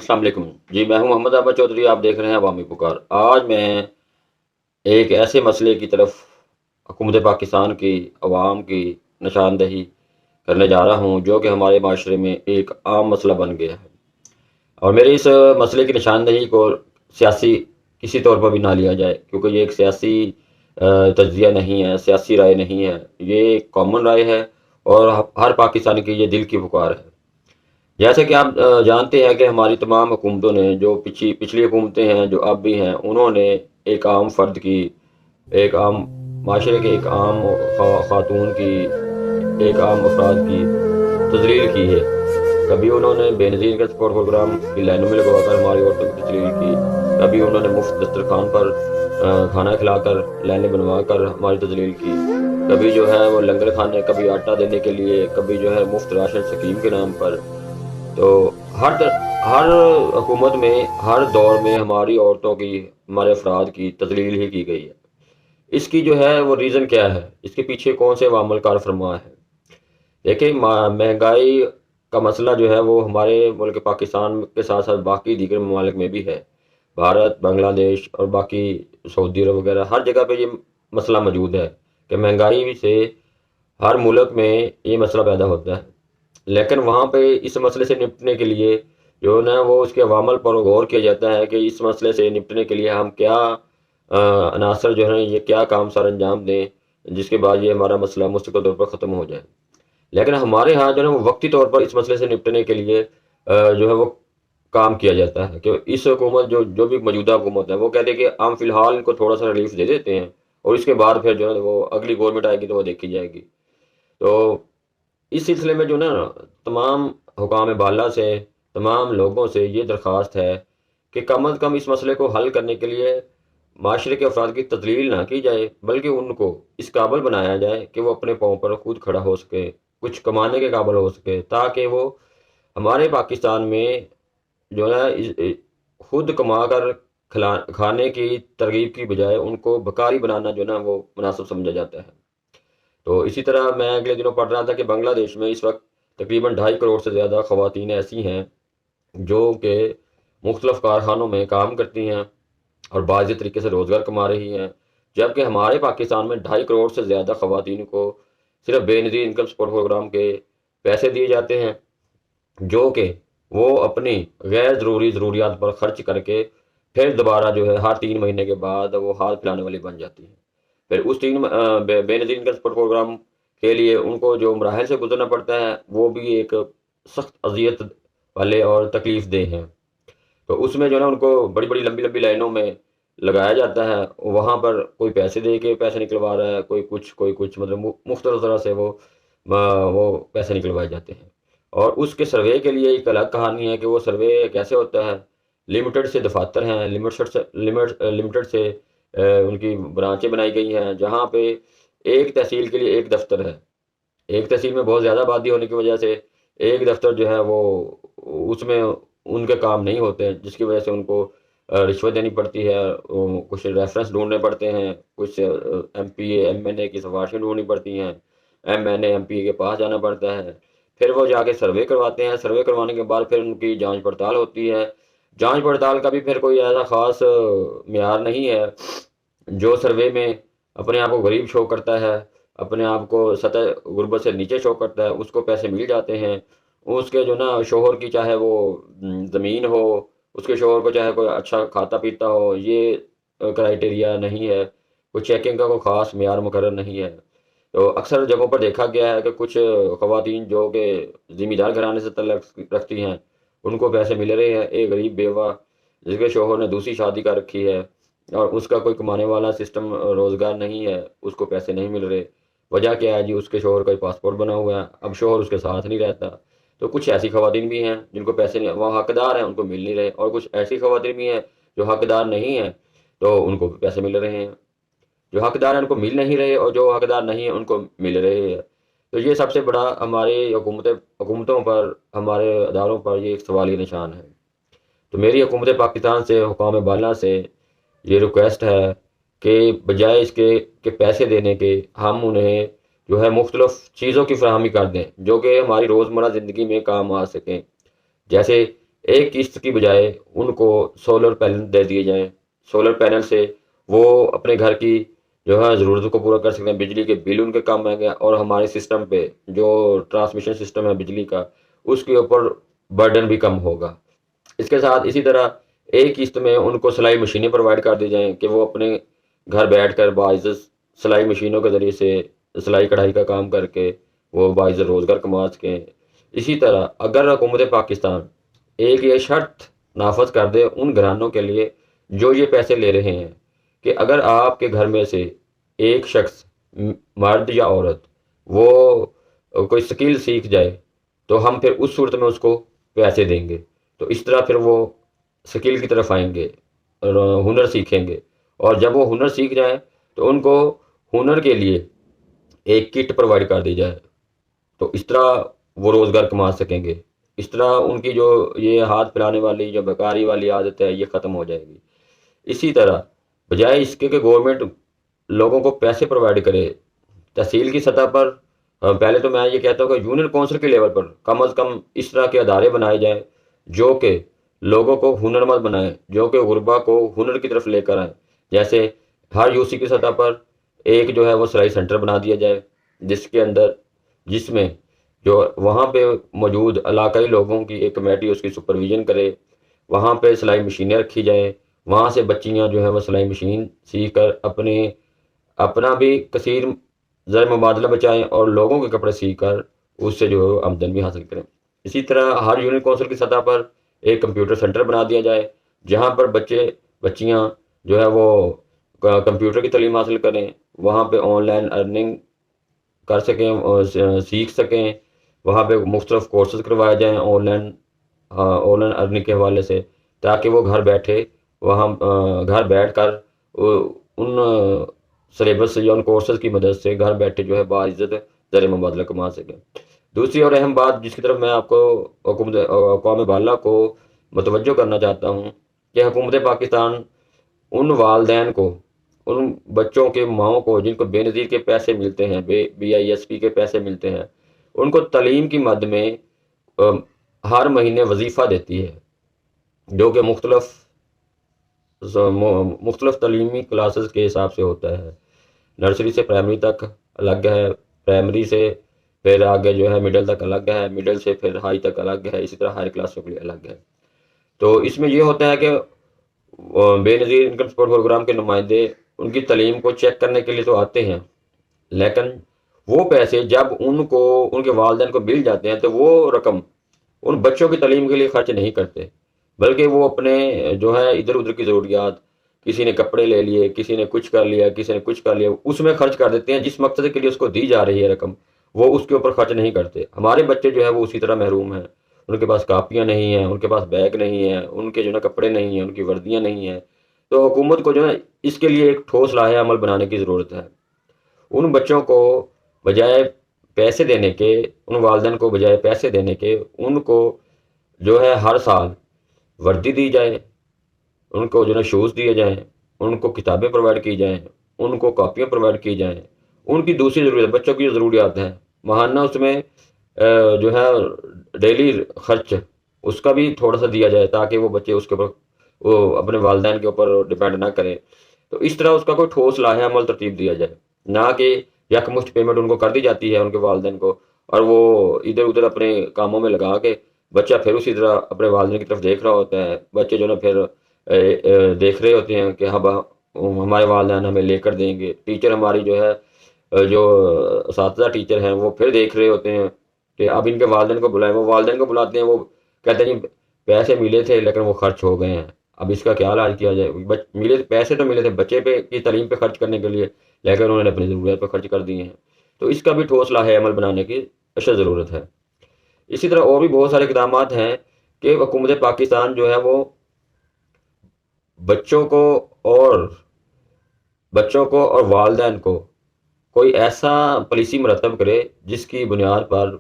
السلام علیکم جی، میں ہوں محمد احمد چودھری، آپ دیکھ رہے ہیں عوامی پکار۔ آج میں ایک ایسے مسئلے کی طرف حکومت پاکستان کی عوام کی نشاندہی کرنے جا رہا ہوں، جو کہ ہمارے معاشرے میں ایک عام مسئلہ بن گیا ہے، اور میرے اس مسئلے کی نشاندہی کو سیاسی کسی طور پر بھی نہ لیا جائے، کیونکہ یہ ایک سیاسی تجزیہ نہیں ہے، سیاسی رائے نہیں ہے، یہ ایک کامن رائے ہے، اور ہر پاکستانی کی یہ دل کی پکار ہے۔ جیسے کہ آپ جانتے ہیں کہ ہماری تمام حکومتوں نے، جو پچھلی حکومتیں ہیں جو اب بھی ہیں، انہوں نے ایک عام فرد کی، ایک عام معاشرے کے ایک عام خاتون کی، ایک عام افراد کی تذلیل کی ہے۔ کبھی انہوں نے بے نظیر کا سپورٹ پروگرام کی لائنوں میں لگوا کر ہماری عورتوں کی تذلیل کی، کبھی انہوں نے مفت دسترخوان پر کھانا کھلا کر لائنیں بنوا کر ہماری تذلیل کی، کبھی جو ہے وہ لنگر کھانے، کبھی آٹا دینے کے لیے، کبھی جو ہے مفت راشن سکیم کے نام پر۔ تو ہر حکومت میں، ہر دور میں ہماری عورتوں کی، ہمارے افراد کی تذلیل ہی کی گئی ہے۔ اس کی جو ہے وہ ریزن کیا ہے، اس کے پیچھے کون سے عوامل کار فرما ہے؟ دیکھیں، مہنگائی کا مسئلہ جو ہے وہ ہمارے ملک پاکستان کے ساتھ ساتھ باقی دیگر ممالک میں بھی ہے۔ بھارت، بنگلہ دیش اور باقی سعودی عرب وغیرہ ہر جگہ پہ یہ مسئلہ موجود ہے کہ مہنگائی سے ہر ملک میں یہ مسئلہ پیدا ہوتا ہے، لیکن وہاں پہ اس مسئلے سے نپٹنے کے لیے جو ہے نا وہ اس کے عوامل پر غور کیا جاتا ہے کہ اس مسئلے سے نپٹنے کے لیے ہم کیا عناصر جو ہیں، یہ کیا کام سر انجام دیں جس کے بعد یہ ہمارا مسئلہ مستقل طور پر ختم ہو جائے۔ لیکن ہمارے ہاں جو ہے وہ وقتی طور پر اس مسئلے سے نپٹنے کے لیے جو ہے وہ کام کیا جاتا ہے کہ اس حکومت جو بھی موجودہ حکومت ہے وہ کہتے ہیں کہ ہم فی الحال ان کو تھوڑا سا ریلیف دے دیتے ہیں، اور اس کے بعد پھر جو ہے وہ اگلی گورنمنٹ آئے گی تو وہ دیکھی جائے گی۔ تو اس سلسلے میں جو نا تمام حکام بالا سے، تمام لوگوں سے یہ درخواست ہے کہ کم از کم اس مسئلے کو حل کرنے کے لیے معاشرے کے افراد کی تذلیل نہ کی جائے، بلکہ ان کو اس قابل بنایا جائے کہ وہ اپنے پاؤں پر خود کھڑا ہو سکے، کچھ کمانے کے قابل ہو سکے، تاکہ وہ ہمارے پاکستان میں جو ہے خود کما کر کھانے کی ترغیب کی بجائے ان کو بکاری بنانا جو ہے نا وہ مناسب سمجھا جاتا ہے۔ تو اسی طرح میں اگلے دنوں پڑھ رہا تھا کہ بنگلہ دیش میں اس وقت تقریباً 2.5 کروڑ سے زیادہ خواتین ایسی ہیں جو کہ مختلف کارخانوں میں کام کرتی ہیں اور باضابطہ طریقے سے روزگار کما رہی ہیں، جبکہ ہمارے پاکستان میں 2.5 کروڑ سے زیادہ خواتین کو صرف بے نظیر انکم سپورٹ پروگرام کے پیسے دیے جاتے ہیں، جو کہ وہ اپنی غیر ضروری ضروریات پر خرچ کر کے پھر دوبارہ جو ہے ہر 3 مہینے کے بعد وہ ہاتھ پھیلانے والی بن جاتی ہیں۔ پھر اس بے نظیر انکم سپورٹ پروگرام کے لیے ان کو جو مراحل سے گزرنا پڑتا ہے وہ بھی ایک سخت اذیت والے اور تکلیف دہ ہیں۔ تو اس میں جو ہے نا ان کو بڑی بڑی لمبی لمبی لائنوں میں لگایا جاتا ہے، وہاں پر کوئی پیسے دے کے پیسے نکلوا رہا ہے، کوئی کچھ مطلب مختلف طرح سے وہ پیسے نکلوائے جاتے ہیں۔ اور اس کے سروے کے لیے ایک الگ کہانی ہے کہ وہ سروے کیسے ہوتا ہے۔ لمیٹڈ سے دفاتر ہیں، لمیٹڈ سے ان کی برانچیں بنائی گئی ہیں، جہاں پہ ایک تحصیل کے لیے ایک دفتر ہے۔ ایک تحصیل میں بہت زیادہ آبادی ہونے کی وجہ سے ایک دفتر جو ہے وہ اس میں ان کے کام نہیں ہوتے، جس کی وجہ سے ان کو رشوت دینی پڑتی ہے، کچھ ریفرنس ڈھونڈنے پڑتے ہیں، کچھ M P A M N A کی سفارشیں ڈھونڈنی پڑتی ہیں، M N A M P A کے پاس جانا پڑتا ہے، پھر وہ جا کے سروے کرواتے ہیں، سروے کروانے کے بعد پھر ان کی جانچ پڑتال ہوتی ہے۔ جانچ پڑتال کا بھی پھر کوئی ایسا خاص معیار نہیں ہے۔ جو سروے میں اپنے آپ کو غریب شو کرتا ہے، اپنے آپ کو سطح غربت سے نیچے شو کرتا ہے، اس کو پیسے مل جاتے ہیں۔ اس کے جو نا شوہر کی چاہے وہ زمین ہو، اس کے شوہر کو چاہے کوئی اچھا کھاتا پیتا ہو، یہ کرائٹیریا نہیں ہے، کوئی چیکنگ کا کوئی خاص معیار مقرر نہیں ہے۔ تو اکثر جگہوں پر دیکھا گیا ہے کہ کچھ خواتین جو کہ ذمہ دار گھرانے سے تعلق رکھتی ہیں ان کو پیسے مل رہے ہیں، ایک غریب بیوہ جس کے شوہر نے دوسری شادی کر رکھی ہے اور اس کا کوئی کمانے والا سسٹم روزگار نہیں ہے، اس کو پیسے نہیں مل رہے۔ وجہ کیا ہے جی؟ اس کے شوہر کا پاسپورٹ بنا ہوا ہے، اب شوہر اس کے ساتھ نہیں رہتا۔ تو کچھ ایسی خواتین بھی ہیں جن کو پیسے نہیں، وہ حقدار ہیں ان کو مل نہیں رہے، اور کچھ ایسی خواتین بھی ہیں جو حقدار نہیں ہیں تو ان کو بھی پیسے مل رہے ہیں۔ جو حقدار ہیں ان کو مل نہیں رہے، اور جو حقدار نہیں ہیں ان کو مل رہے ہیں۔ تو یہ سب سے بڑا ہماری حکومتوں پر، ہمارے اداروں پر یہ ایک سوالیہ نشان ہے۔ تو میری حکومت پاکستان سے، حکام بالا سے یہ ریکویسٹ ہے کہ بجائے اس کے کہ پیسے دینے کے، ہم انہیں جو ہے مختلف چیزوں کی فراہمی کر دیں جو کہ ہماری روزمرہ زندگی میں کام آ سکیں، جیسے ایک قسط کی بجائے ان کو سولر پینل دے دیے جائیں. سولر پینل سے وہ اپنے گھر کی جو ہے ضرورتوں کو پورا کر سکتے ہیں. بجلی کے بل ان کے کم آئیں گے اور ہمارے سسٹم پہ جو ٹرانسمیشن سسٹم ہے بجلی کا اس کے اوپر برڈن بھی کم ہوگا. اس کے ساتھ اسی طرح ایک قسط میں ان کو سلائی مشینیں پرووائڈ کر دی جائیں کہ وہ اپنے گھر بیٹھ کر باعزت سلائی مشینوں کے ذریعے سے سلائی کڑھائی کا کام کر کے وہ باعزت روزگار کما سکیں. اسی طرح اگر حکومت پاکستان ایک یہ شرط نافذ کر دے ان گھرانوں کے لیے جو یہ پیسے لے رہے ہیں کہ اگر آپ کے گھر میں سے ایک شخص مرد یا عورت وہ کوئی سکل سیکھ جائے تو ہم پھر اس صورت میں اس کو پیسے دیں گے. تو اس طرح پھر وہ سکل کی طرف آئیں گے اور ہنر سیکھیں گے. اور جب وہ ہنر سیکھ جائیں تو ان کو ہنر کے لیے ایک کٹ پرووائڈ کر دی جائے. تو اس طرح وہ روزگار کما سکیں گے. اس طرح ان کی جو یہ ہاتھ پھیلانے والی جو بیکاری والی عادت ہے یہ ختم ہو جائے گی. اسی طرح بجائے اس کے کہ گورنمنٹ لوگوں کو پیسے پرووائڈ کرے تحصیل کی سطح پر، پہلے تو میں یہ کہتا ہوں کہ یونین کونسل کے لیول پر کم از کم اس طرح کے ادارے بنائے جائیں جو کہ لوگوں کو ہنرمند بنائیں، جو کہ غربا کو ہنر کی طرف لے کر آئیں. جیسے ہر یو سی کی سطح پر ایک جو ہے وہ سلائی سینٹر بنا دیا جائے جس میں جو وہاں پہ موجود علاقائی لوگوں کی ایک کمیٹی اس کی سپرویژن کرے. وہاں پہ سلائی مشینیں رکھی جائیں، وہاں سے بچیاں جو ہیں وہ سلائی مشین سیکھ کر اپنا بھی کثیر زر مبادلہ بچائیں اور لوگوں کے کپڑے سیکھ کر اس سے جو ہے آمدن بھی حاصل کریں. اسی طرح ہر یونین کونسل کی سطح پر ایک کمپیوٹر سینٹر بنا دیا جائے جہاں پر بچیاں جو ہے وہ کمپیوٹر کی تعلیم حاصل کریں، وہاں پہ آن لائن ارننگ کر سکیں اور سیکھ سکیں. وہاں پہ مختلف کورسز کروائے جائیں آن لائن ارننگ کے حوالے سے، تاکہ وہ گھر بیٹھ کر ان سلیبس یا ان کورسز کی مدد سے گھر بیٹھے جو ہے باعزت زر مبادلہ کما سکیں. دوسری اور اہم بات جس کی طرف میں آپ کو اقوام بالغ کو متوجہ کرنا چاہتا ہوں کہ حکومت پاکستان ان والدین کو، ان بچوں کے ماؤں کو جن کو بے نظیر کے پیسے ملتے ہیں، BISP کے پیسے ملتے ہیں، ان کو تعلیم کی مد میں ہر مہینے وظیفہ دیتی ہے جو کہ مختلف تعلیمی کلاسز کے حساب سے ہوتا ہے. نرسری سے پرائمری تک الگ ہے، پرائمری سے پھر آگے جو ہے مڈل تک الگ ہے، مڈل سے پھر ہائی تک الگ ہے، اسی طرح ہائر کلاسوں کے لیے الگ ہے. تو اس میں یہ ہوتا ہے کہ بے نظیر انکم سپورٹ پروگرام کے نمائندے ان کی تعلیم کو چیک کرنے کے لیے تو آتے ہیں، لیکن وہ پیسے جب ان کے والدین کو مل جاتے ہیں تو وہ رقم ان بچوں کی تعلیم کے لیے خرچ نہیں کرتے، بلکہ وہ اپنے جو ہے ادھر ادھر کی ضروریات، کسی نے کپڑے لے لیے، کسی نے کچھ کر لیا، کسی نے کچھ کر لیا، اس میں خرچ کر دیتے ہیں. جس مقصد کے لیے اس کو دی جا رہی ہے رقم وہ اس کے اوپر خرچ نہیں کرتے. ہمارے بچے جو ہے وہ اسی طرح محروم ہیں، ان کے پاس کاپیاں نہیں ہیں، ان کے پاس بیگ نہیں ہیں، ان کے جو ہے کپڑے نہیں ہیں، ان کی وردیاں نہیں ہیں. تو حکومت کو جو ہے اس کے لیے ایک ٹھوس لائحہ عمل بنانے کی ضرورت ہے. ان بچوں کو بجائے پیسے دینے کے، ان والدین کو بجائے پیسے دینے کے ان کو جو ہے ہر سال وردی دی جائے، ان کو جو ہے شوز دیے جائیں، ان کو کتابیں پرووائڈ کی جائیں، ان کو کاپیاں پرووائڈ کی جائیں. ان کی دوسری ضرورت بچوں کی جو ضروریات ہیں ماہانہ اس میں جو ہے ڈیلی خرچ اس کا بھی تھوڑا سا دیا جائے تاکہ وہ بچے اس کے اوپر وہ اپنے والدین کے اوپر ڈپینڈ نہ کریں. تو اس طرح اس کا کوئی ٹھوس لائحہ عمل ترتیب دیا جائے، نہ کہ یکمشت پیمنٹ ان کو کر دی جاتی ہے ان کے والدین کو اور وہ ادھر ادھر اپنے کاموں میں لگا کے بچہ پھر اسی طرح اپنے والدین کی طرف دیکھ رہا ہوتا ہے. بچے جو نا پھر دیکھ رہے ہوتے ہیں کہ ہمارے والدین ہمیں لے کر دیں گے. ٹیچر ہماری جو ہے جو اساتذہ ٹیچر ہیں وہ پھر دیکھ رہے ہوتے ہیں کہ اب ان کے والدین کو بلائیں. وہ والدین کو بلاتے ہیں، وہ کہتے ہیں جی پیسے ملے تھے لیکن وہ خرچ ہو گئے ہیں، اب اس کا کیا علاج کیا جائے. پیسے تو ملے تھے بچے کی تعلیم پہ خرچ کرنے کے لیے، لیکن انہوں نے اپنی ضروریات پہ خرچ کر دیے ہیں. تو اس کا بھی ٹھوس لائحہ عمل بنانے کی اشد ضرورت ہے. اسی طرح اور بھی بہت سارے اقدامات ہیں کہ حکومت پاکستان جو ہے وہ بچوں کو اور والدین کو کوئی ایسا پالیسی مرتب کرے جس کی بنیاد پر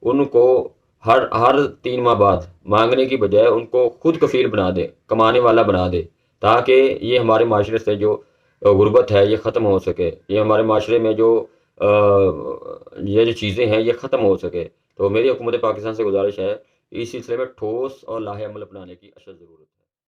ان کو ہر 3 ماہ بعد مانگنے کی بجائے ان کو خود کفیل بنا دے، کمانے والا بنا دے، تاکہ یہ ہمارے معاشرے سے جو غربت ہے یہ ختم ہو سکے، یہ ہمارے معاشرے میں یہ جو چیزیں ہیں یہ ختم ہو سکے. تو میری حکومت پاکستان سے گزارش ہے اس سلسلے میں ٹھوس اور لاہے عمل اپنانے کی اشد ضرورت ہے۔